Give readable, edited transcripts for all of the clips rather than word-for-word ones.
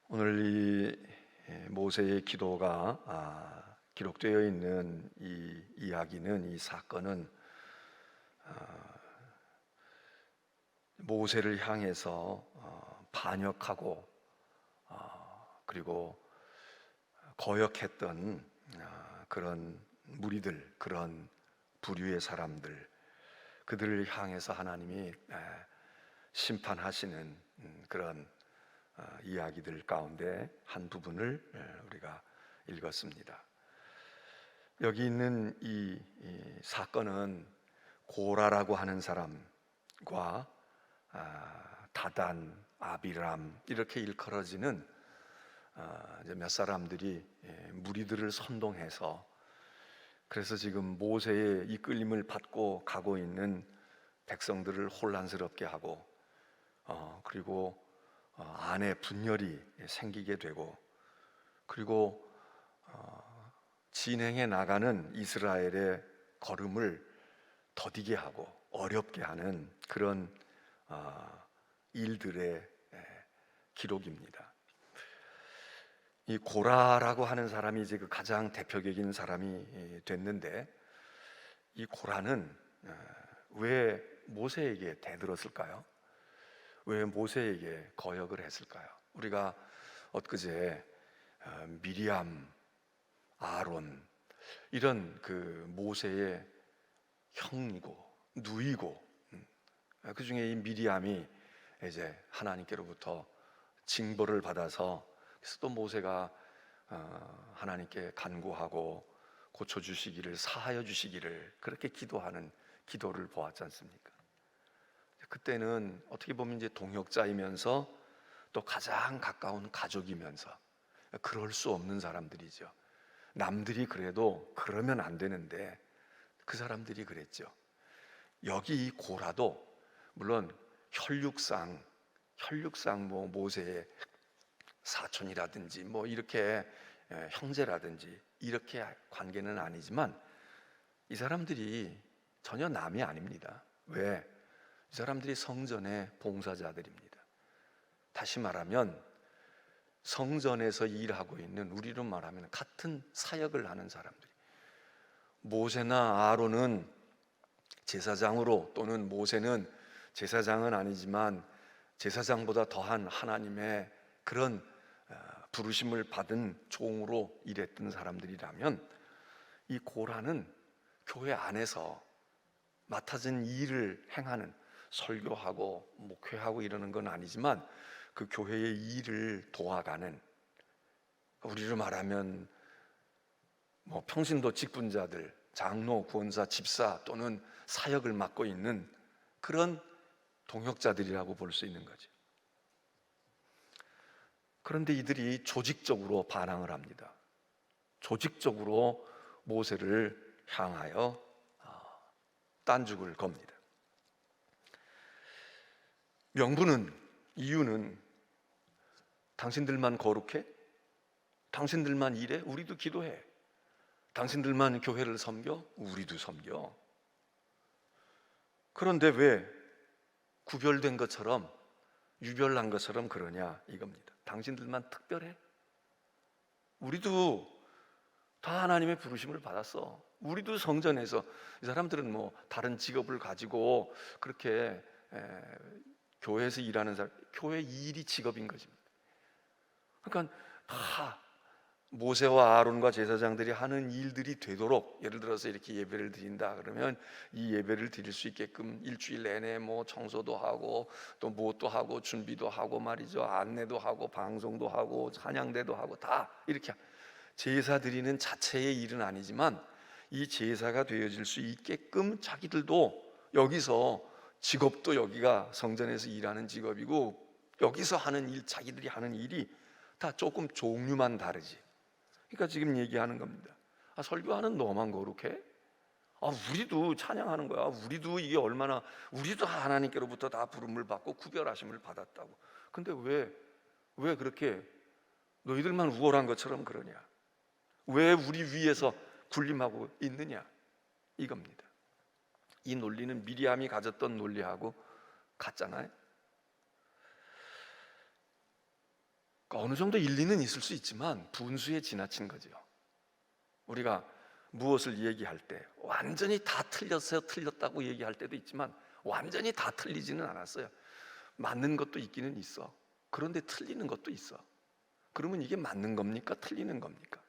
오늘 이 모세의 기도가 기록되어 있는 이 이야기는, 이 사건은 모세를 향해서 반역하고 그리고 거역했던 그런 무리들, 그런 부류의 사람들, 그들을 향해서 하나님이 심판하시는 그런 이야기들 가운데 한 부분을 우리가 읽었습니다. 여기 있는 이 사건은 고라라고 하는 사람과 다단, 아비람 이렇게 일컬어지는 이제 몇 사람들이 무리들을 선동해서, 그래서 지금 모세의 이끌림을 받고 가고 있는 백성들을 혼란스럽게 하고 그리고 안에 분열이 생기게 되고, 그리고 진행해 나가는 이스라엘의 걸음을 더디게 하고 어렵게 하는 그런 일들의 기록입니다. 이 고라라고 하는 사람이 이제 그 가장 대표적인 사람이 됐는데, 이 고라는 왜 모세에게 대들었을까요? 왜 모세에게 거역을 했을까요? 우리가 엊그제 미리암, 아론 이런 그 모세의 형이고 누이고, 그 중에 이 미리암이 이제 하나님께로부터 징벌을 받아서, 그래서 또 모세가 하나님께 간구하고 고쳐주시기를, 사하여 주시기를 그렇게 기도하는 기도를 보았지 않습니까? 그때는 어떻게 보면 이제 동역자이면서 또 가장 가까운 가족이면서 그럴 수 없는 사람들이죠. 남들이 그래도 그러면 안 되는데 그 사람들이 그랬죠. 여기 이 고라도 물론 혈육상 뭐 모세의 사촌이라든지 뭐 이렇게 형제라든지 이렇게 관계는 아니지만, 이 사람들이 전혀 남이 아닙니다. 왜? 이 사람들이 성전의 봉사자들입니다. 다시 말하면 성전에서 일하고 있는, 우리로 말하면 같은 사역을 하는 사람들이, 모세나 아론은 제사장으로, 또는 모세는 제사장은 아니지만 제사장보다 더한 하나님의 그런 부르심을 받은 종으로 일했던 사람들이라면, 이 고라는 교회 안에서 맡아진 일을 행하는, 설교하고 목회하고 이러는 건 아니지만 그 교회의 일을 도와가는, 우리로 말하면 뭐 평신도 직분자들, 장로, 구원사, 집사 또는 사역을 맡고 있는 그런 동역자들이라고 볼 수 있는 거죠. 그런데 이들이 조직적으로 반항을 합니다. 조직적으로 모세를 향하여 딴죽을 겁니다. 이유는 당신들만 거룩해? 당신들만 일해? 우리도 기도해. 당신들만 교회를 섬겨? 우리도 섬겨. 그런데 왜 구별된 것처럼, 유별난 것처럼 그러냐 이겁니다. 당신들만 특별해? 우리도 다 하나님의 부르심을 받았어. 우리도 성전에서, 이 사람들은 뭐 다른 직업을 가지고 그렇게 교회에서 일하는 사람, 교회 일이 직업인 것입니다. 그러니까 다 모세와 아론과 제사장들이 하는 일들이 되도록, 예를 들어서 이렇게 예배를 드린다 그러면 이 예배를 드릴 수 있게끔 일주일 내내 뭐 청소도 하고 또 무엇도 하고 준비도 하고 말이죠, 안내도 하고 방송도 하고 찬양대도 하고 다 이렇게, 제사 드리는 자체의 일은 아니지만 이 제사가 되어질 수 있게끔 자기들도 여기서, 직업도 여기가 성전에서 일하는 직업이고 여기서 하는 일, 자기들이 하는 일이 다 조금 종류만 다르지. 그러니까 지금 얘기하는 겁니다. 설교하는 너만 거룩해? 우리도 찬양하는 거야. 우리도 이게 얼마나, 우리도 하나님께로부터 다 부름을 받고 구별하심을 받았다고. 근데 왜 그렇게 너희들만 우월한 것처럼 그러냐? 왜 우리 위에서 군림하고 있느냐? 이겁니다. 이 논리는 미리암이 가졌던 논리하고 같잖아요. 그러니까 어느 정도 일리는 있을 수 있지만 분수에 지나친 거죠. 우리가 무엇을 얘기할 때 완전히 다 틀렸다고 얘기할 때도 있지만 완전히 다 틀리지는 않았어요. 맞는 것도 있기는 있어. 그런데 틀리는 것도 있어. 그러면 이게 맞는 겁니까? 틀리는 겁니까?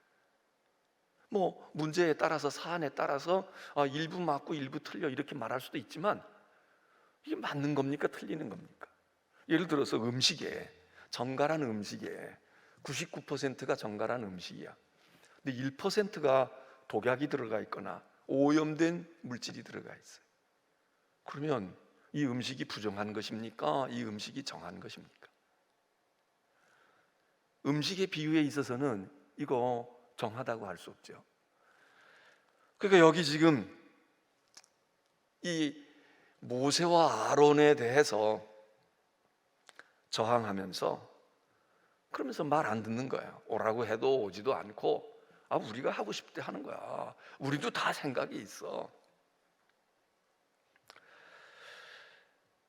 뭐 문제에 따라서 사안에 따라서 일부 맞고 일부 틀려 이렇게 말할 수도 있지만 이게 맞는 겁니까? 틀리는 겁니까? 예를 들어서 정갈한 음식에 99%가 정갈한 음식이야. 근데 1%가 독약이 들어가 있거나 오염된 물질이 들어가 있어요. 그러면 이 음식이 부정한 것입니까? 이 음식이 정한 것입니까? 음식의 비유에 있어서는 이거 정하다고 할 수 없죠. 그러니까 여기 지금 이 모세와 아론에 대해서 저항하면서 그러면서 말 안 듣는 거예요. 오라고 해도 오지도 않고 우리가 하고 싶을 때 하는 거야. 우리도 다 생각이 있어.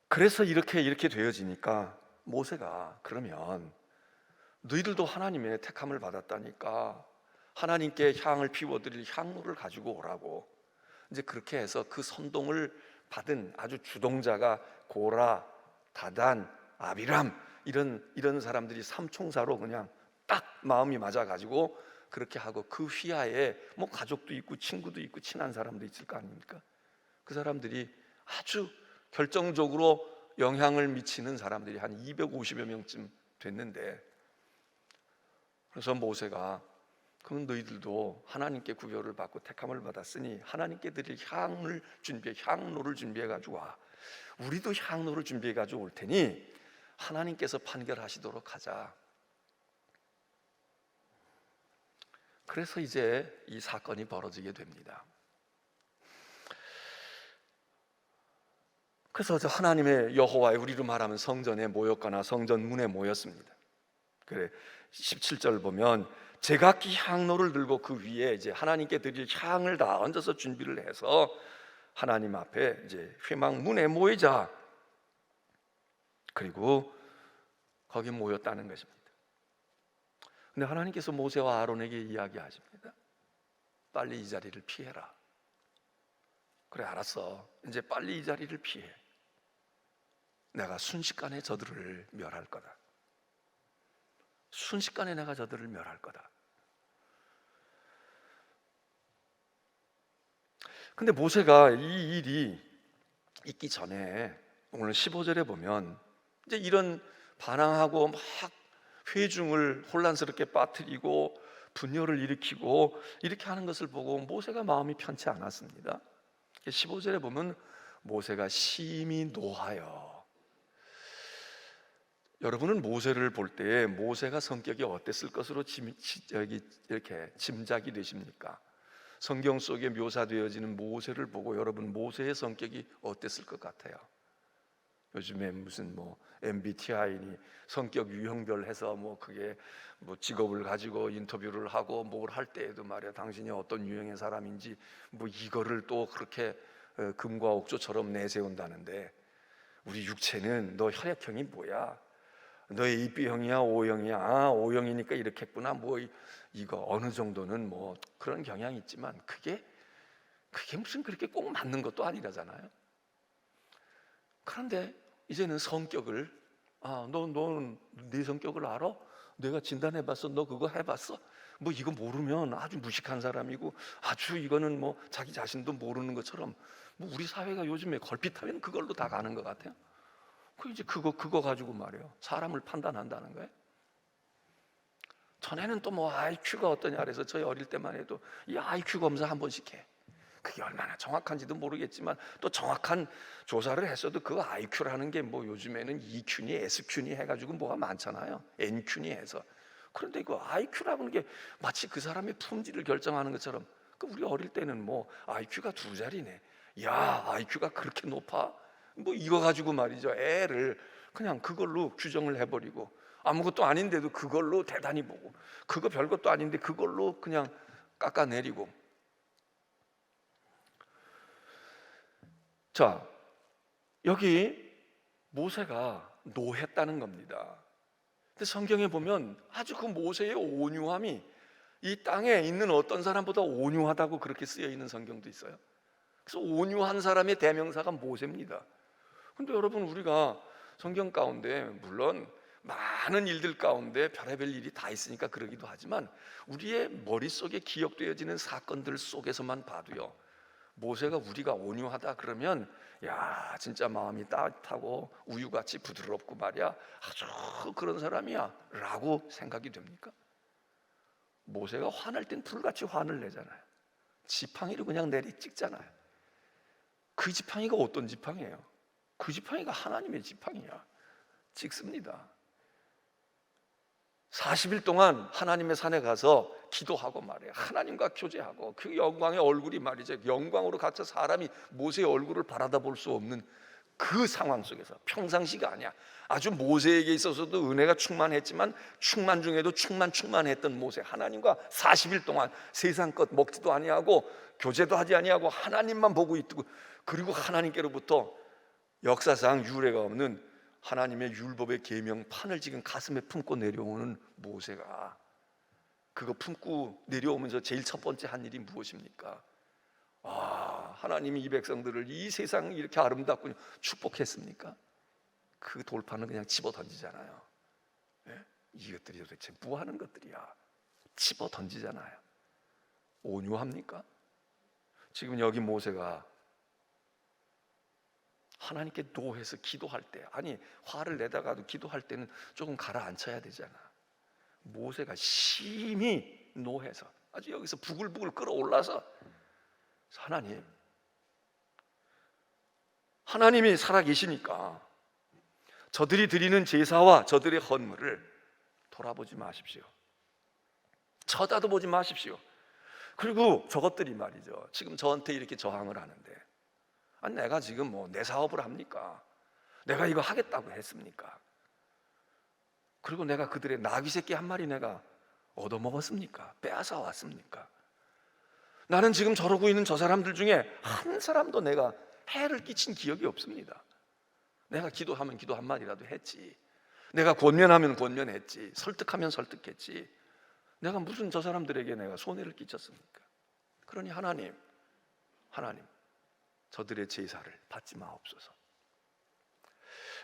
그래서 이렇게 되어지니까 모세가 그러면 너희들도 하나님의 택함을 받았다니까 하나님께 향을 피워드릴 향로를 가지고 오라고. 이제 그렇게 해서 그 선동을 받은 아주 주동자가 고라, 다단, 아비람 이런 사람들이 삼총사로 그냥 딱 마음이 맞아가지고 그렇게 하고 그 휘하에 뭐 가족도 있고 친구도 있고 친한 사람도 있을 거 아닙니까? 그 사람들이 아주 결정적으로 영향을 미치는 사람들이 한 250여 명쯤 됐는데, 그래서 모세가 그럼 너희들도 하나님께 구별을 받고 택함을 받았으니 하나님께 드릴 향로를 준비해 가지고 와. 우리도 향로를 준비해 가지고 올 테니 하나님께서 판결하시도록 하자. 그래서 이제 이 사건이 벌어지게 됩니다. 그래서 저 하나님의 여호와의, 우리로 말하면 성전에 모였거나 성전 문에 모였습니다. 그래 17절 보면 제각기 향로를 들고 그 위에 이제 하나님께 드릴 향을 다 얹어서 준비를 해서 하나님 앞에 이제 회막 문에 모이자. 그리고 거기 모였다는 것입니다. 근데 하나님께서 모세와 아론에게 이야기하십니다. 빨리 이 자리를 피해라. 그래 알았어. 이제 빨리 이 자리를 피해. 내가 순식간에 저들을 멸할 거다. 순식간에 내가 저들을 멸할 거다. 근데 모세가 이 일이 있기 전에 오늘 15절에 보면 이제 이런 반항하고 막 회중을 혼란스럽게 빠뜨리고 분열을 일으키고 이렇게 하는 것을 보고 모세가 마음이 편치 않았습니다. 15절에 보면 모세가 심히 노하여. 여러분은 모세를 볼 때 모세가 성격이 어땠을 것으로 이렇게 짐작이 되십니까? 성경 속에 묘사되어지는 모세를 보고 여러분 모세의 성격이 어땠을 것 같아요? 요즘에 무슨 뭐 MBTI니 성격 유형별 해서 뭐 그게 뭐 직업을 가지고 인터뷰를 하고 뭘 할 때에도 말이야 당신이 어떤 유형의 사람인지 뭐 이거를 또 그렇게 금과 옥조처럼 내세운다는데, 우리 육체는 너 혈액형이 뭐야? 너 AB형이야 O형이야? O형이니까 이렇게 했구나. 뭐 이거 어느 정도는 뭐 그런 경향이 있지만 그게 무슨 그렇게 꼭 맞는 것도 아니라잖아요. 그런데 이제는 성격을 너는 네 성격을 알아? 내가 진단해봤어. 너 그거 해봤어? 뭐 이거 모르면 아주 무식한 사람이고 아주 이거는 뭐 자기 자신도 모르는 것처럼 뭐 우리 사회가 요즘에 걸핏하면 그걸로 다 가는 것 같아요. 그 이제 그거 가지고 말이에요. 사람을 판단한다는 거예요. 전에는 또 뭐 IQ가 어떠냐 그래서 저희 어릴 때만 해도 이 IQ 검사 한 번씩 해. 그게 얼마나 정확한지도 모르겠지만 또 정확한 조사를 했어도 그 IQ라는 게 뭐 요즘에는 EQ니 SQ니 해가지고 뭐가 많잖아요. NQ니 해서. 그런데 이거 IQ라고 하는 게 마치 그 사람의 품질을 결정하는 것처럼 우리 어릴 때는 뭐 IQ가 2자리네. 야 IQ가 그렇게 높아? 뭐 이거 가지고 말이죠. 애를 그냥 그걸로 규정을 해버리고 아무것도 아닌데도 그걸로 대단히 보고 그거 별것도 아닌데 그걸로 그냥 깎아내리고. 자, 여기 모세가 노했다는 겁니다. 근데 성경에 보면 아주 그 모세의 온유함이 이 땅에 있는 어떤 사람보다 온유하다고 그렇게 쓰여 있는 성경도 있어요. 그래서 온유한 사람의 대명사가 모세입니다. 근데 여러분, 우리가 성경 가운데 물론 많은 일들 가운데 별의별 일이 다 있으니까 그러기도 하지만 우리의 머릿속에 기억되어지는 사건들 속에서만 봐도요, 모세가 우리가 온유하다 그러면 야, 진짜 마음이 따뜻하고 우유같이 부드럽고 말이야, 아주 그런 사람이야 라고 생각이 됩니까? 모세가 화날 땐 불같이 화를 내잖아요. 지팡이를 그냥 내리 찍잖아요. 그 지팡이가 어떤 지팡이에요? 그 지팡이가 하나님의 지팡이야. 찍습니다. 40일 동안 하나님의 산에 가서 기도하고 말이에요. 하나님과 교제하고 그 영광의 얼굴이 말이죠, 영광으로 갇혀 사람이 모세의 얼굴을 바라다 볼 수 없는 그 상황 속에서, 평상시가 아니야, 아주 모세에게 있어서도 은혜가 충만했지만 충만 중에도 충만했던 모세, 하나님과 40일 동안 세상 것 먹지도 아니하고 교제도 하지 아니하고 하나님만 보고 있고, 그리고 하나님께로부터 역사상 유례가 없는 하나님의 율법의 계명판을 지금 가슴에 품고 내려오는 모세가, 그거 품고 내려오면서 제일 첫 번째 한 일이 무엇입니까? 하나님이 이 백성들을 이 세상 이렇게 아름답고 축복했습니까? 그 돌판을 그냥 집어 던지잖아요. 네? 이것들이 도대체 뭐 하는 것들이야? 집어 던지잖아요. 온유합니까? 지금 여기 모세가 하나님께 노해서 기도할 때, 아니 화를 내다가도 기도할 때는 조금 가라앉혀야 되잖아. 모세가 심히 노해서 아주 여기서 부글부글 끓어올라서, 하나님이 살아계시니까 저들이 드리는 제사와 저들의 헌물을 돌아보지 마십시오. 쳐다도 보지 마십시오. 그리고 저것들이 말이죠, 지금 저한테 이렇게 저항을 하는데, 아니 내가 지금 뭐 내 사업을 합니까? 내가 이거 하겠다고 했습니까? 그리고 내가 그들의 나귀 새끼 한 마리 내가 얻어먹었습니까? 빼앗아 왔습니까? 나는 지금 저러고 있는 저 사람들 중에 한 사람도 내가 해를 끼친 기억이 없습니다. 내가 기도하면 기도 한마디라도 했지, 내가 권면하면 권면했지, 설득하면 설득했지, 내가 무슨 저 사람들에게 내가 손해를 끼쳤습니까? 그러니 하나님 저들의 제사를 받지 마옵소서.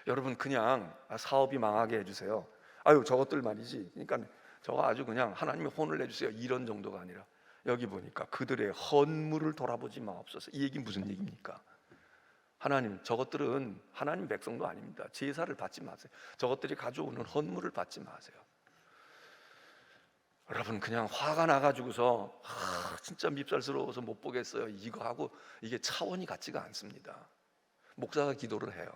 여러분, 그냥 사업이 망하게 해주세요, 아유 저것들 말이지, 그러니까 저거 아주 그냥 하나님이 혼을 내주세요, 이런 정도가 아니라 여기 보니까 그들의 헌물을 돌아보지 마옵소서. 이 얘기 무슨 얘기입니까? 하나님, 저것들은 하나님 백성도 아닙니다. 제사를 받지 마세요. 저것들이 가져오는 헌물을 받지 마세요. 여러분, 그냥 화가 나가지고서 진짜 밉살스러워서 못 보겠어요, 이거 하고 이게 차원이 같지가 않습니다. 목사가 기도를 해요.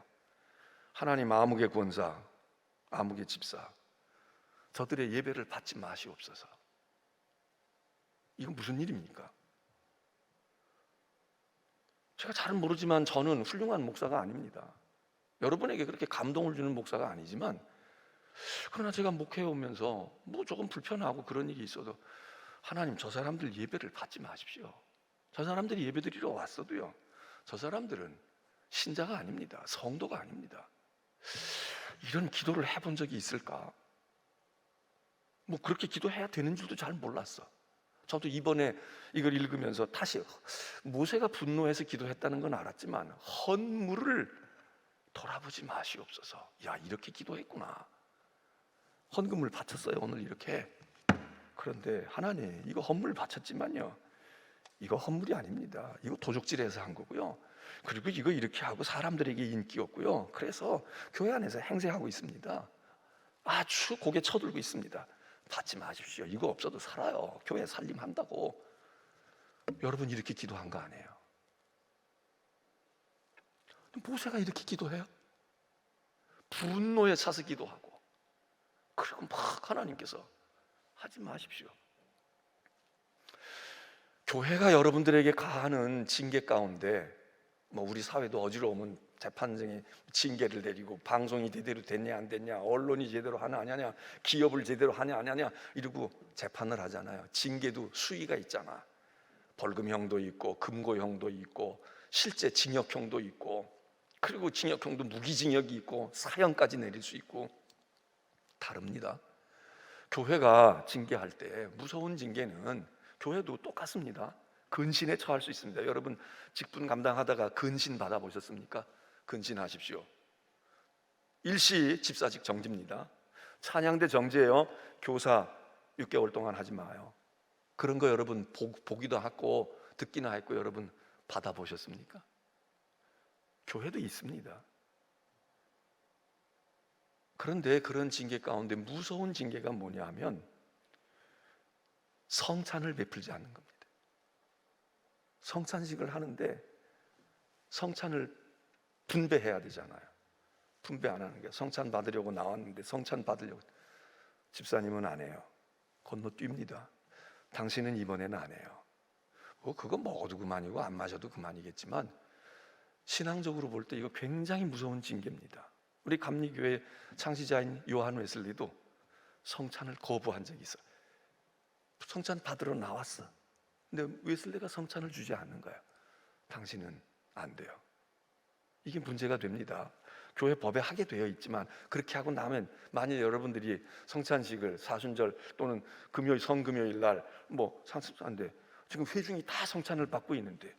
하나님, 아무개 권사, 아무개 집사, 저들의 예배를 받지 마시옵소서. 이건 무슨 일입니까? 제가 잘은 모르지만 저는 훌륭한 목사가 아닙니다. 여러분에게 그렇게 감동을 주는 목사가 아니지만, 그러나 제가 목회해 오면서 뭐 조금 불편하고 그런 일이 있어도, 하나님 저 사람들 예배를 받지 마십시오. 저 사람들이 예배 드리러 왔어도요, 저 사람들은 신자가 아닙니다. 성도가 아닙니다. 이런 기도를 해본 적이 있을까? 뭐 그렇게 기도해야 되는 줄도 잘 몰랐어. 저도 이번에 이걸 읽으면서 다시 모세가 분노해서 기도했다는 건 알았지만 헌물을 돌아보지 마시옵소서. 야, 이렇게 기도했구나. 헌금을 바쳤어요, 오늘 이렇게. 그런데 하나님, 이거 헌물 바쳤지만요, 이거 헌물이 아닙니다. 이거 도적질해서 한 거고요. 그리고 이거 이렇게 하고 사람들에게 인기 없고요. 그래서 교회 안에서 행세하고 있습니다. 아주 고개 쳐들고 있습니다. 받지 마십시오. 이거 없어도 살아요. 교회 살림한다고. 여러분, 이렇게 기도한 거 아니에요? 모세가 이렇게 기도해요? 분노에 차서 기도하고, 그리고 막 하나님께서 하지 마십시오. 교회가 여러분들에게 가하는 징계 가운데, 뭐 우리 사회도 어지러우면 재판정에 징계를 내리고, 방송이 제대로 됐냐 안 됐냐, 언론이 제대로 하냐 안 하냐, 기업을 제대로 하냐 안 하냐 이러고 재판을 하잖아요. 징계도 수위가 있잖아. 벌금형도 있고 금고형도 있고 실제 징역형도 있고, 그리고 징역형도 무기징역이 있고 사형까지 내릴 수 있고, 다 다릅니다. 교회가 징계할 때 무서운 징계는 교회도 똑같습니다. 근신에 처할 수 있습니다. 여러분 직분 감당하다가 근신 받아보셨습니까? 근신하십시오. 일시 집사직 정지입니다. 찬양대 정지예요. 교사 6개월 동안 하지 마요. 그런 거 여러분 보기도 하고 듣기나 했고 여러분 받아보셨습니까? 교회도 있습니다. 그런데 그런 징계 가운데 무서운 징계가 뭐냐 하면 성찬을 베풀지 않는 겁니다. 성찬식을 하는데 성찬을 분배해야 되잖아요. 분배 안 하는 게, 성찬 받으려고 나왔는데 성찬 받으려고, 집사님은 안 해요. 건너뜁니다. 당신은 이번에는 안 해요. 그거 먹어도 그만이고 안 마셔도 그만이겠지만 신앙적으로 볼 때 이거 굉장히 무서운 징계입니다. 우리 감리교회 창시자인 요한 웨슬리도 성찬을 거부한 적이 있어요. 성찬 받으러 나왔어. 근데 웨슬리가 성찬을 주지 않는 거예요. 당신은 안 돼요. 이게 문제가 됩니다. 교회 법에 하게 되어 있지만 그렇게 하고 나면 만일 여러분들이 성찬식을 사순절 또는 금요일 성금요일 날 뭐 상습사인데 지금 회중이 다 성찬을 받고 있는데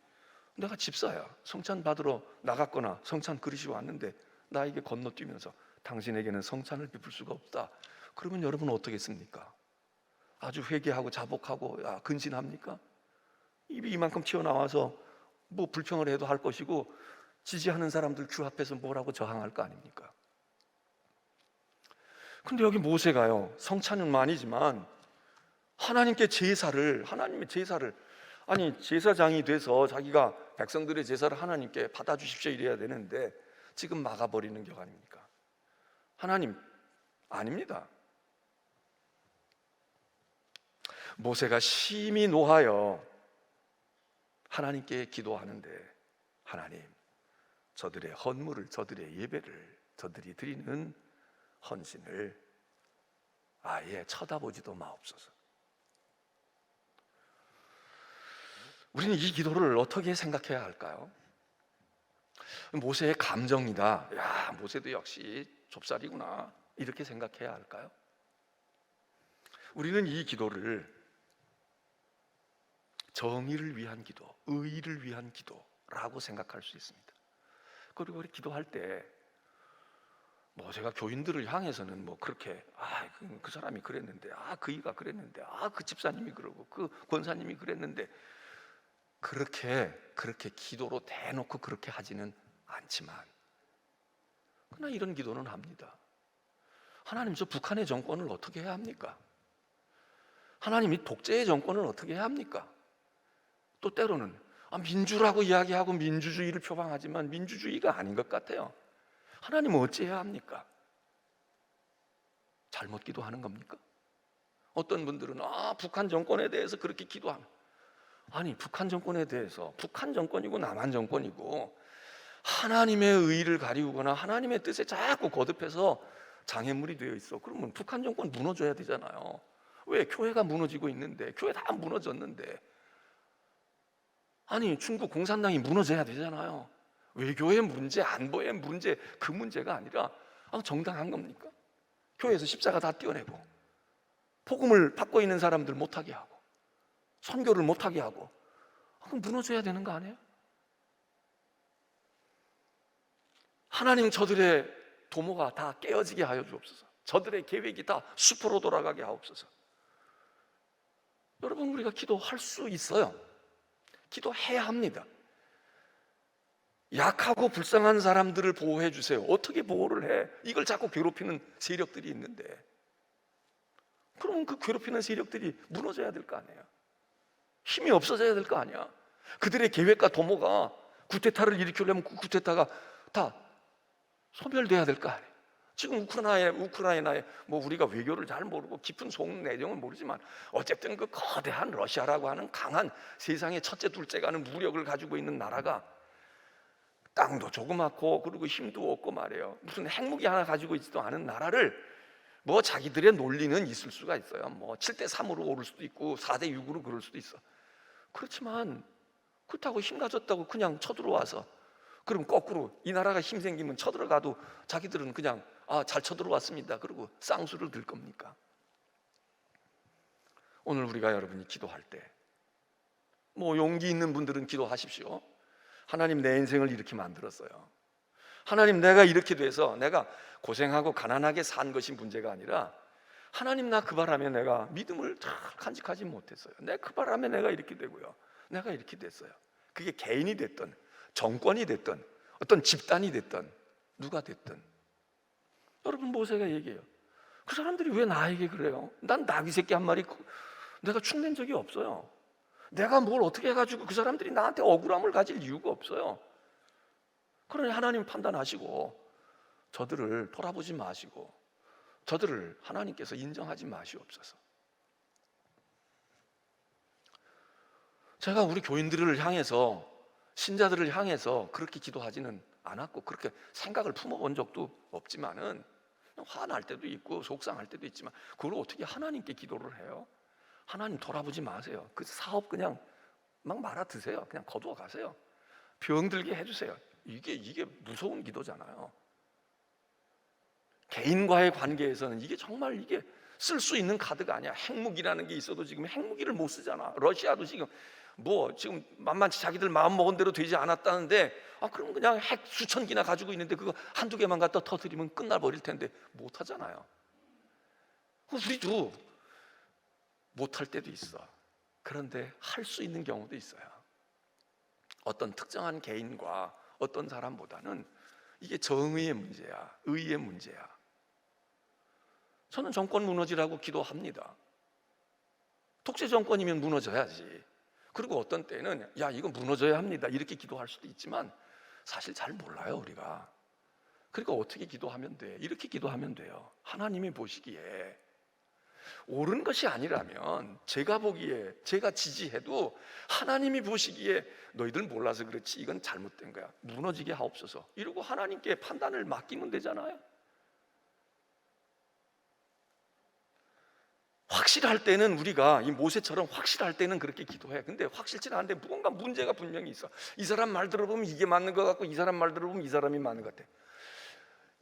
내가 집사야, 성찬 받으러 나갔거나 성찬 그릇이 왔는데 나에게 건너뛰면서 당신에게는 성찬을 베풀 수가 없다. 그러면 여러분은 어떻겠습니까? 아주 회개하고 자복하고 근신합니까? 입이 이만큼 튀어나와서 뭐 불평을 해도 할 것이고 지지하는 사람들 주 앞에서 뭐라고 저항할 거 아닙니까? 근데 여기 모세가요, 성찬은 아니지만 하나님의 제사를 아니 제사장이 돼서 자기가 백성들의 제사를 하나님께 받아주십시오 이래야 되는데 지금 막아버리는 격 아닙니까? 하나님 아닙니다. 모세가 심히 노하여 하나님께 기도하는데 하나님, 저들의 헌물을, 저들의 예배를, 저들이 드리는 헌신을 아예 쳐다보지도 마옵소서. 우리는 이 기도를 어떻게 생각해야 할까요? 모세의 감정이다. 야, 모세도 역시 좁쌀이구나. 이렇게 생각해야 할까요? 우리는 이 기도를 정의를 위한 기도, 의의를 위한 기도라고 생각할 수 있습니다. 그리고 우리 기도할 때 제가 교인들을 향해서는 그렇게 그 사람이 그랬는데 그이가 그랬는데 그 집사님이 그러고 그 권사님이 그랬는데 그렇게 기도로 대놓고 그렇게 하지는 않지만 그러나 이런 기도는 합니다. 하나님, 저 북한의 정권을 어떻게 해야 합니까? 하나님, 이 독재의 정권을 어떻게 해야 합니까? 또 때로는 민주라고 이야기하고 민주주의를 표방하지만 민주주의가 아닌 것 같아요. 하나님은 어찌해야 합니까? 잘못 기도하는 겁니까? 어떤 분들은 북한 정권에 대해서 그렇게 기도하는, 아니 북한 정권에 대해서, 북한 정권이고 남한 정권이고 하나님의 의의를 가리우거나 하나님의 뜻에 자꾸 거듭해서 장애물이 되어 있어. 그러면 북한 정권 무너져야 되잖아요. 왜? 교회가 무너지고 있는데, 교회 다 무너졌는데. 아니 중국 공산당이 무너져야 되잖아요. 외교의 문제, 안보의 문제, 그 문제가 아니라 정당한 겁니까? 교회에서 십자가 다 떼어내고 복음을 받고 있는 사람들 못하게 하고 선교를 못하게 하고 그럼 무너져야 되는 거 아니에요? 하나님, 저들의 도모가 다 깨어지게 하여 주옵소서. 저들의 계획이 다 수포로 돌아가게 하옵소서. 여러분, 우리가 기도할 수 있어요. 기도해야 합니다. 약하고 불쌍한 사람들을 보호해 주세요. 어떻게 보호를 해? 이걸 자꾸 괴롭히는 세력들이 있는데, 그럼 그 괴롭히는 세력들이 무너져야 될 거 아니에요. 힘이 없어져야 될 거 아니야. 그들의 계획과 도모가 쿠데타를 일으키려면 그 쿠데타가 다 소멸돼야 될 거 아니에요. 지금 우크라이나에 우리가 외교를 잘 모르고 깊은 속 내용을 모르지만 어쨌든 그 거대한 러시아라고 하는 강한 세상의 첫째 둘째가 하는 무력을 가지고 있는 나라가 땅도 조그맣고 그리고 힘도 없고 말이에요. 무슨 핵무기 하나 가지고 있지도 않은 나라를 자기들의 논리는 있을 수가 있어요. 7대3으로 오를 수도 있고 4대6으로 그럴 수도 있어. 그렇지만 그렇다고 힘 가졌다고 그냥 쳐들어와서, 그럼 거꾸로 이 나라가 힘 생기면 쳐들어가도 자기들은 그냥 잘 쳐들어왔습니다. 그리고 쌍수를 들 겁니까? 오늘 우리가 여러분이 기도할 때 용기 있는 분들은 기도하십시오. 하나님, 내 인생을 이렇게 만들었어요. 하나님, 내가 이렇게 돼서 내가 고생하고 가난하게 산 것이 문제가 아니라 하나님, 나 그 바람에 내가 믿음을 잘 간직하지 못했어요. 그 바람에 내가 이렇게 되고요, 내가 이렇게 됐어요. 그게 개인이 됐든 정권이 됐든 어떤 집단이 됐든 누가 됐든. 여러분, 모세가 얘기해요. 그 사람들이 왜 나에게 그래요? 난 나귀 새끼 한 마리 내가 축낸 적이 없어요. 내가 뭘 어떻게 해가지고 그 사람들이 나한테 억울함을 가질 이유가 없어요. 그러니 하나님 판단하시고 저들을 돌아보지 마시고 저들을 하나님께서 인정하지 마시옵소서. 제가 우리 교인들을 향해서, 신자들을 향해서 그렇게 기도하지는 않았고 그렇게 생각을 품어본 적도 없지만은, 화날 때도 있고 속상할 때도 있지만 그걸 어떻게 하나님께 기도를 해요? 하나님, 돌아보지 마세요. 그 사업 그냥 막 말아 드세요. 그냥 거두어 가세요. 병들게 해주세요. 이게 무서운 기도잖아요. 개인과의 관계에서는 이게 정말 이게 쓸 수 있는 카드가 아니야. 핵무기라는 게 있어도 지금 핵무기를 못 쓰잖아. 러시아도 지금 지금 만만치 자기들 마음 먹은 대로 되지 않았다는데, 그럼 그냥 핵 수천 기나 가지고 있는데 그거 한두 개만 갖다 터뜨리면 끝나버릴 텐데 못 하잖아요. 우리도 못할 때도 있어. 그런데 할 수 있는 경우도 있어요. 어떤 특정한 개인과 어떤 사람보다는 이게 정의의 문제야, 의의 문제야. 저는 정권 무너지라고 기도합니다. 독재 정권이면 무너져야지. 그리고 어떤 때는 이거 무너져야 합니다, 이렇게 기도할 수도 있지만 사실 잘 몰라요, 우리가. 그러니까 어떻게 기도하면 돼? 이렇게 기도하면 돼요. 하나님이 보시기에 옳은 것이 아니라면 제가 보기에, 제가 지지해도 하나님이 보시기에 너희들 몰라서 그렇지 이건 잘못된 거야, 무너지게 하옵소서, 이러고 하나님께 판단을 맡기면 되잖아요. 확실할 때는 우리가 이 모세처럼 확실할 때는 그렇게 기도해. 근데 확실치 않은데 뭔가 문제가 분명히 있어. 이 사람 말 들어보면 이게 맞는 것 같고 이 사람 말 들어보면 이 사람이 맞는 것 같아.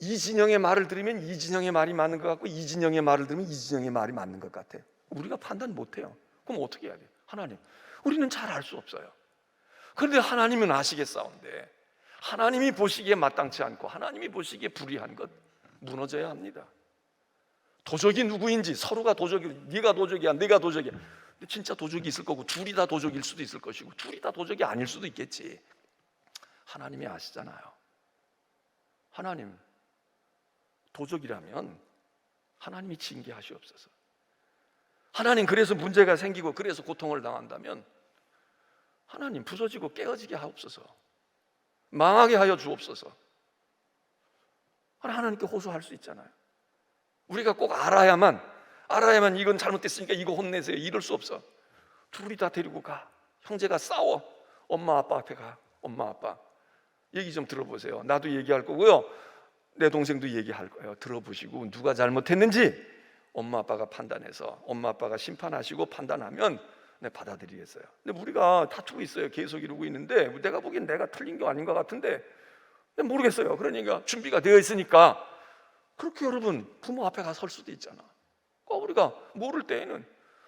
이 진영의 말을 들으면 이 진영의 말이 맞는 것 같고 이 진영의 말을 들으면 이 진영의 말이 맞는 것 같아. 우리가 판단 못해요. 그럼 어떻게 해야 돼? 하나님, 우리는 잘 알 수 없어요. 그런데 하나님은 아시겠사온데 하나님이 보시기에 마땅치 않고 하나님이 보시기에 불의한 것, 무너져야 합니다. 도적이 누구인지 서로가 도적이, 네가 도적이야 내가 도적이야, 근데 진짜 도적이 있을 거고 둘이 다 도적일 수도 있을 것이고 둘이 다 도적이 아닐 수도 있겠지. 하나님이 아시잖아요. 하나님, 도적이라면 하나님이 징계하시옵소서. 하나님, 그래서 문제가 생기고 그래서 고통을 당한다면 하나님 부서지고 깨어지게 하옵소서, 망하게 하여 주옵소서. 하나님께 호소할 수 있잖아요. 우리가 꼭 알아야만 이건 잘못됐으니까 이거 혼내세요, 이럴 수 없어. 둘이 다 데리고 가. 형제가 싸워. 엄마 아빠 앞에 가. 엄마 아빠 얘기 좀 들어보세요. 나도 얘기할 거고요, 내 동생도 얘기할 거예요. 들어보시고 누가 잘못했는지 엄마 아빠가 판단해서 엄마 아빠가 심판하시고 판단하면 내 받아들이겠어요. 근데 우리가 다투고 있어요. 계속 이러고 있는데 내가 보기엔 내가 틀린 게 아닌 것 같은데 모르겠어요. 그러니까 준비가 되어 있으니까 그렇게 여러분 부모 앞에 가 설 수도 있잖아. 우리가 모를 때에는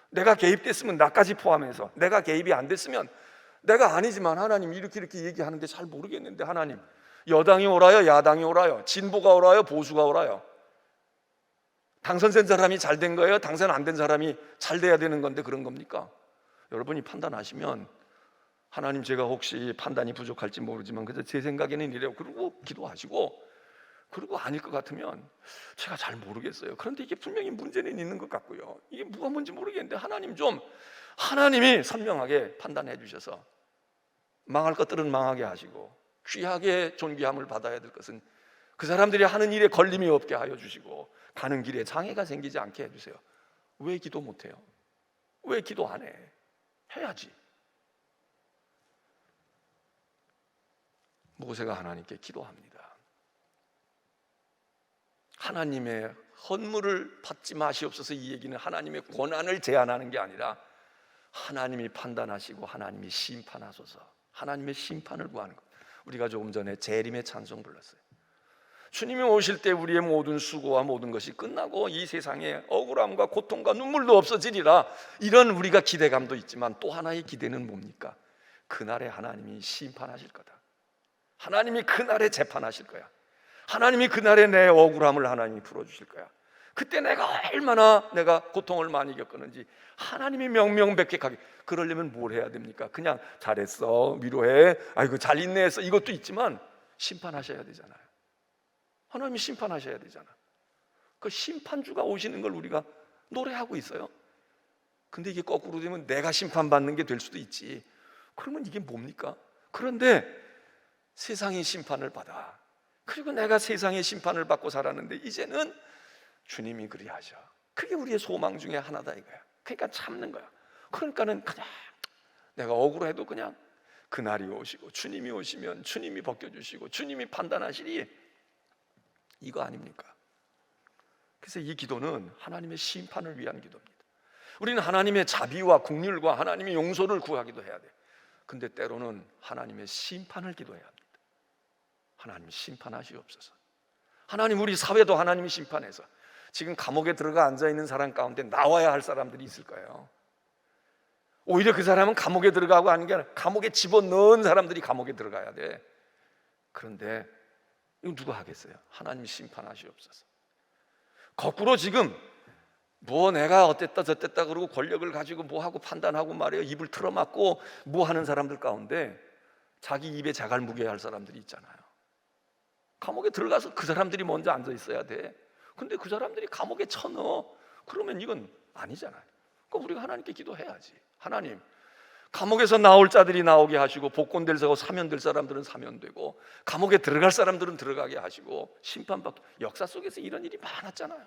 내가 개입됐으면 나까지 포함해서, 내가 개입이 안 됐으면 내가 아니지만 하나님 이렇게 얘기하는데 잘 모르겠는데 하나님, 여당이 오라요 야당이 오라요, 진보가 오라요 보수가 오라요, 당선된 사람이 잘 된 거예요 당선 안 된 사람이 잘 돼야 되는 건데 그런 겁니까? 여러분이 판단하시면 하나님, 제가 혹시 판단이 부족할지 모르지만 그래서 제 생각에는 이래요, 그리고 기도하시고, 그리고 아닐 것 같으면 제가 잘 모르겠어요, 그런데 이게 분명히 문제는 있는 것 같고요, 이게 뭐가 뭔지 모르겠는데 하나님이 선명하게 판단해 주셔서 망할 것들은 망하게 하시고 귀하게 존귀함을 받아야 될 것은 그 사람들이 하는 일에 걸림이 없게 하여 주시고 가는 길에 장애가 생기지 않게 해주세요. 왜 기도 못해요? 왜 기도 안 해? 해야지. 모세가 하나님께 기도합니다. 하나님의 헌물을 받지 마시옵소서. 이 얘기는 하나님의 권한을 제한하는 게 아니라 하나님이 판단하시고 하나님이 심판하소서, 하나님의 심판을 구하는 것. 우리가 조금 전에 재림의 찬송 불렀어요. 주님이 오실 때 우리의 모든 수고와 모든 것이 끝나고 이 세상에 억울함과 고통과 눈물도 없어지리라, 이런 우리가 기대감도 있지만 또 하나의 기대는 뭡니까? 그날에 하나님이 심판하실 거다. 하나님이 그날에 재판하실 거야. 하나님이 그날에 내 억울함을 하나님이 풀어주실 거야. 그때 내가 얼마나 내가 고통을 많이 겪었는지 하나님이 명명백백하게. 그러려면 뭘 해야 됩니까? 그냥 잘했어, 위로해, 아이고 잘 인내했어, 이것도 있지만 심판하셔야 되잖아요. 하나님이 심판하셔야 되잖아. 그 심판주가 오시는 걸 우리가 노래하고 있어요. 근데 이게 거꾸로 되면 내가 심판받는 게 될 수도 있지. 그러면 이게 뭡니까? 그런데 세상이 심판을 받아. 그리고 내가 세상의 심판을 받고 살았는데 이제는 주님이 그리하셔. 그게 우리의 소망 중에 하나다 이거야. 그러니까 참는 거야. 그러니까는 그냥 내가 억울해도 그냥 그날이 오시고 주님이 오시면 주님이 벗겨주시고 주님이 판단하시리, 이거 아닙니까? 그래서 이 기도는 하나님의 심판을 위한 기도입니다. 우리는 하나님의 자비와 긍휼과 하나님의 용서를 구하기도 해야 돼. 근데 때로는 하나님의 심판을 기도해야 합니다. 하나님 심판하시옵소서. 하나님, 우리 사회도 하나님이 심판해서 지금 감옥에 들어가 앉아있는 사람 가운데 나와야 할 사람들이 있을 거예요. 오히려 그 사람은 감옥에 들어가고 하는 게 아니라 감옥에 집어넣은 사람들이 감옥에 들어가야 돼. 그런데 이거 누가 하겠어요? 하나님이 심판하시옵소서. 거꾸로 지금 뭐 내가 어땠다 저땠다 그러고 권력을 가지고 뭐 하고 판단하고 말이에요, 입을 틀어막고 뭐 하는 사람들 가운데 자기 입에 자갈 무게 할 사람들이 있잖아요. 감옥에 들어가서 그 사람들이 먼저 앉아 있어야 돼. 근데 그 사람들이 감옥에 쳐넣어. 그러면 이건 아니잖아요. 그러니까 우리가 하나님께 기도해야지. 하나님, 감옥에서 나올 자들이 나오게 하시고 복권될 사고 사면될 사람들은 사면되고 감옥에 들어갈 사람들은 들어가게 하시고 심판받고. 역사 속에서 이런 일이 많았잖아요.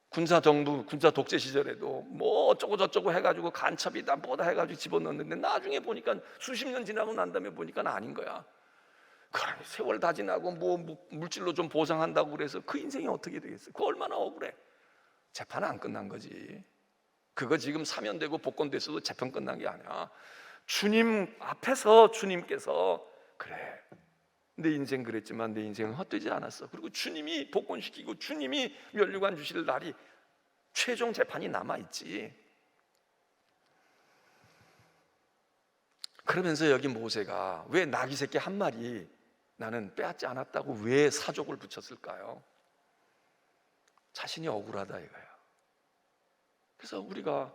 군사 정부, 군사 독재 시절에도 뭐 어쩌고 저쩌고 해가지고 간첩이다 뭐다 해가지고 집어넣는데 나중에 보니까 수십 년 지나고 난 다음에 보니까 아닌 거야. 그러니 세월 다 지나고 뭐 물질로 좀 보상한다고 그래서 그 인생이 어떻게 되겠어? 그 얼마나 억울해. 재판은 안 끝난 거지. 그거 지금 사면되고 복권됐어도 재판 끝난 게 아니야. 주님 앞에서 주님께서 그래, 내 인생 그랬지만 내 인생은 헛되지 않았어. 그리고 주님이 복권시키고 주님이 면류관 주실 날이 최종 재판이 남아있지. 그러면서 여기 모세가 왜 나귀 새끼 한 마리 나는 빼앗지 않았다고 왜 사족을 붙였을까요? 자신이 억울하다 이거야. 그래서 우리가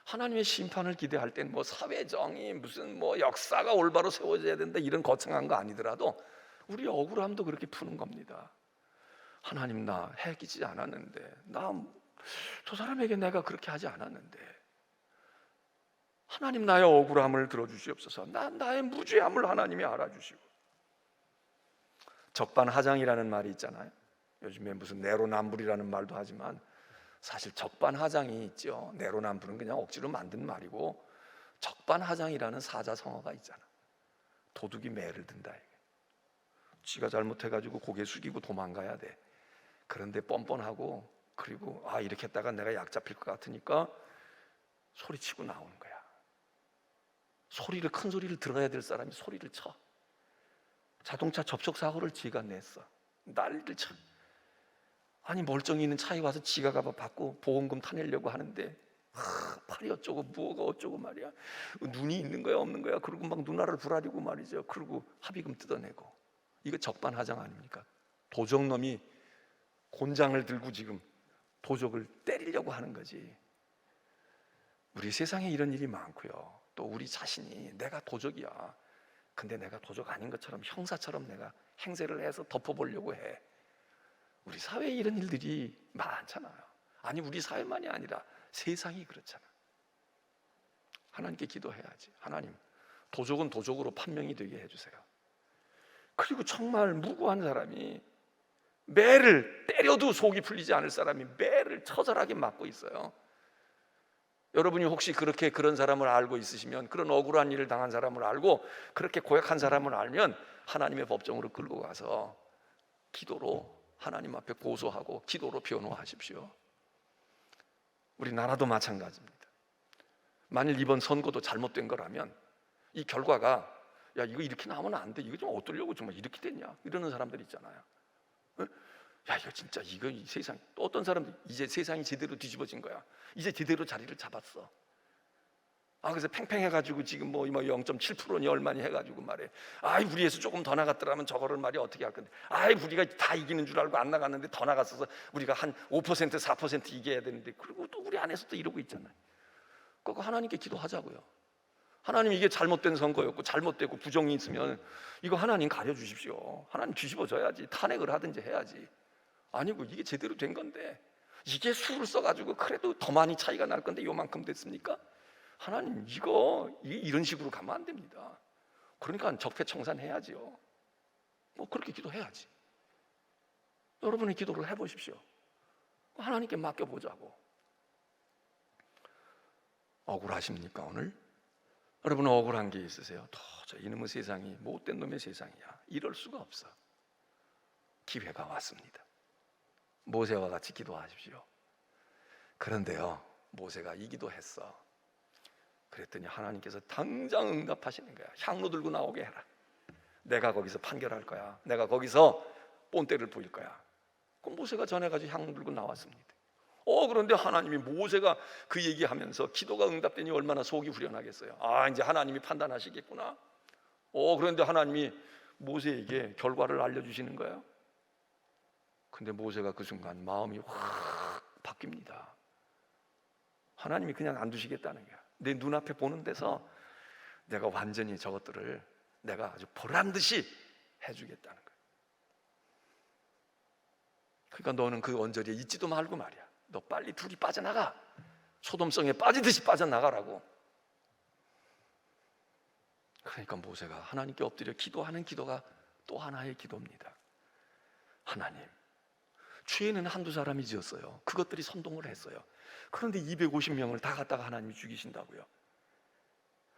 하나님의 심판을 기대할 땐 뭐 사회정의 무슨 뭐 역사가 올바로 세워져야 된다 이런 거창한 거 아니더라도 우리 억울함도 그렇게 푸는 겁니다. 하나님, 나 해기지 않았는데, 나 저 사람에게 내가 그렇게 하지 않았는데 하나님 나의 억울함을 들어주시옵소서. 나의 무죄함을 하나님이 알아주시고. 적반하장이라는 말이 있잖아요. 요즘에 무슨 내로남불이라는 말도 하지만 사실 적반하장이 있죠. 내로남불은 그냥 억지로 만든 말이고 적반하장이라는 사자성어가 있잖아. 도둑이 매를 든다. 지가 잘못해가지고 고개 숙이고 도망가야 돼. 그런데 뻔뻔하고 그리고 이렇게 했다가 내가 약 잡힐 것 같으니까 소리치고 나오는 거야. 큰 소리를 들어야 될 사람이 소리를 쳐. 자동차 접촉사고를 지가 냈어. 난리를 쳐. 아니 멀쩡히 있는 차에 와서 지가 가봐 받고 보험금 타내려고 하는데 팔이 어쩌고 뭐가 어쩌고 말이야. 눈이 있는 거야 없는 거야. 그리고 막 눈알을 부라리고 말이죠. 그리고 합의금 뜯어내고. 이거 적반하장 아닙니까? 도적놈이 곤장을 들고 지금 도적을 때리려고 하는 거지. 우리 세상에 이런 일이 많고요. 또 우리 자신이 내가 도적이야. 근데 내가 도적 아닌 것처럼 형사처럼 내가 행세를 해서 덮어보려고 해. 우리 사회에 이런 일들이 많잖아요. 아니 우리 사회만이 아니라 세상이 그렇잖아. 하나님께 기도해야지. 하나님, 도적은 도적으로 판명이 되게 해주세요. 그리고 정말 무고한 사람이 매를 때려도 속이 풀리지 않을 사람이 매를 처절하게 맞고 있어요. 여러분이 혹시 그렇게 그런 사람을 알고 있으시면, 그런 억울한 일을 당한 사람을 알고 그렇게 고약한 사람을 알면 하나님의 법정으로 끌고 가서 기도로 하나님 앞에 고소하고 기도로 변호하십시오. 우리나라도 마찬가지입니다. 만일 이번 선거도 잘못된 거라면 이 결과가 야 이거 이렇게 나오면 안 돼. 이거 좀 어쩌려고 정말 이렇게 됐냐? 이러는 사람들 있잖아요. 어? 야 이거 진짜 이거 이 세상 또 어떤 사람들 이제 세상이 제대로 뒤집어진 거야. 이제 제대로 자리를 잡았어. 그래서 팽팽해가지고 지금 뭐 0.7%니 얼마니 해가지고 말해. 우리에서 조금 더 나갔더라면 저거를 말이 어떻게 할 건데. 우리가 다 이기는 줄 알고 안 나갔는데 더 나갔어서 우리가 한 5% 4% 이겨야 되는데 그리고 또 우리 안에서 또 이러고 있잖아요. 그거 하나님께 기도하자고요. 하나님 이게 잘못된 선거였고 잘못되고 부정이 있으면 이거 하나님 가려주십시오. 하나님 뒤집어져야지. 탄핵을 하든지 해야지. 아니고 이게 제대로 된 건데 이게 수를 써가지고 그래도 더 많이 차이가 날 건데 요만큼 됐습니까? 하나님 이런 식으로 가면 안 됩니다. 그러니까 적폐청산해야지요. 뭐 그렇게 기도해야지. 여러분의 기도를 해보십시오. 하나님께 맡겨보자고. 억울하십니까 오늘? 여러분 억울한 게 있으세요? 도저히 이놈의 세상이 못된 놈의 세상이야. 이럴 수가 없어. 기회가 왔습니다. 모세와 같이 기도하십시오. 그런데요 모세가 이 기도했어. 그랬더니 하나님께서 당장 응답하시는 거야. 향로 들고 나오게 해라. 내가 거기서 판결할 거야. 내가 거기서 본때를 보일 거야. 그럼 모세가 전해가지고 향로 들고 나왔습니다. 그런데 하나님이 모세가 그 얘기하면서 기도가 응답되니 얼마나 속이 후련하겠어요. 이제 하나님이 판단하시겠구나. 그런데 하나님이 모세에게 결과를 알려주시는 거예요. 근데 모세가 그 순간 마음이 확 바뀝니다. 하나님이 그냥 안 두시겠다는 거야. 내 눈앞에 보는 데서 내가 완전히 저것들을 내가 아주 보란듯이 해주겠다는 거야. 그러니까 너는 그 언저리에 있지도 말고 말이야. 너 빨리 둘이 빠져나가. 소돔성에 빠지듯이 빠져나가라고. 그러니까 모세가 하나님께 엎드려 기도하는 기도가 또 하나의 기도입니다. 하나님, 죄는 한두 사람이 지었어요. 그것들이 선동을 했어요. 그런데 250명을 다 갖다가 하나님이 죽이신다고요.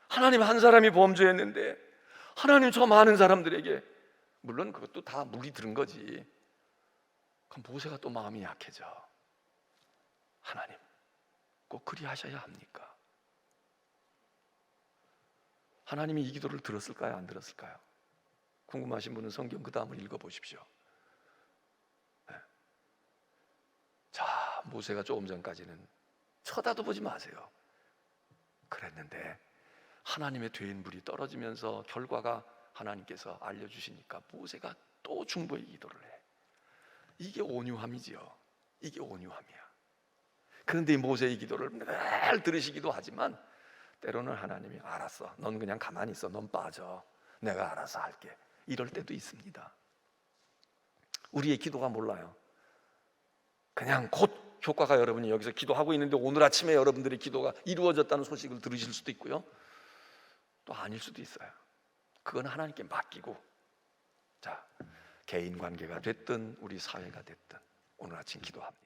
하나님 한 사람이 범죄했는데 하나님 저 많은 사람들에게, 물론 그것도 다 물이 들은 거지. 그럼 모세가 또 마음이 약해져. 하나님 꼭 그리 하셔야 합니까? 하나님이 이 기도를 들었을까요? 안 들었을까요? 궁금하신 분은 성경 그 다음을 읽어보십시오. 자, 모세가 조금 전까지는 쳐다도 보지 마세요 그랬는데 하나님의 되인 불이 떨어지면서 결과가 하나님께서 알려주시니까 모세가 또 중보의 기도를 해. 이게 온유함이지요. 이게 온유함이야. 그런데 이 모세의 기도를 늘 들으시기도 하지만 때로는 하나님이 알았어, 넌 그냥 가만히 있어, 넌 빠져, 내가 알아서 할게, 이럴 때도 있습니다. 우리의 기도가 몰라요. 그냥 곧 효과가, 여러분이 여기서 기도하고 있는데 오늘 아침에 여러분들의 기도가 이루어졌다는 소식을 들으실 수도 있고요, 또 아닐 수도 있어요. 그건 하나님께 맡기고, 자, 개인 관계가 됐든 우리 사회가 됐든 오늘 아침 기도합니다.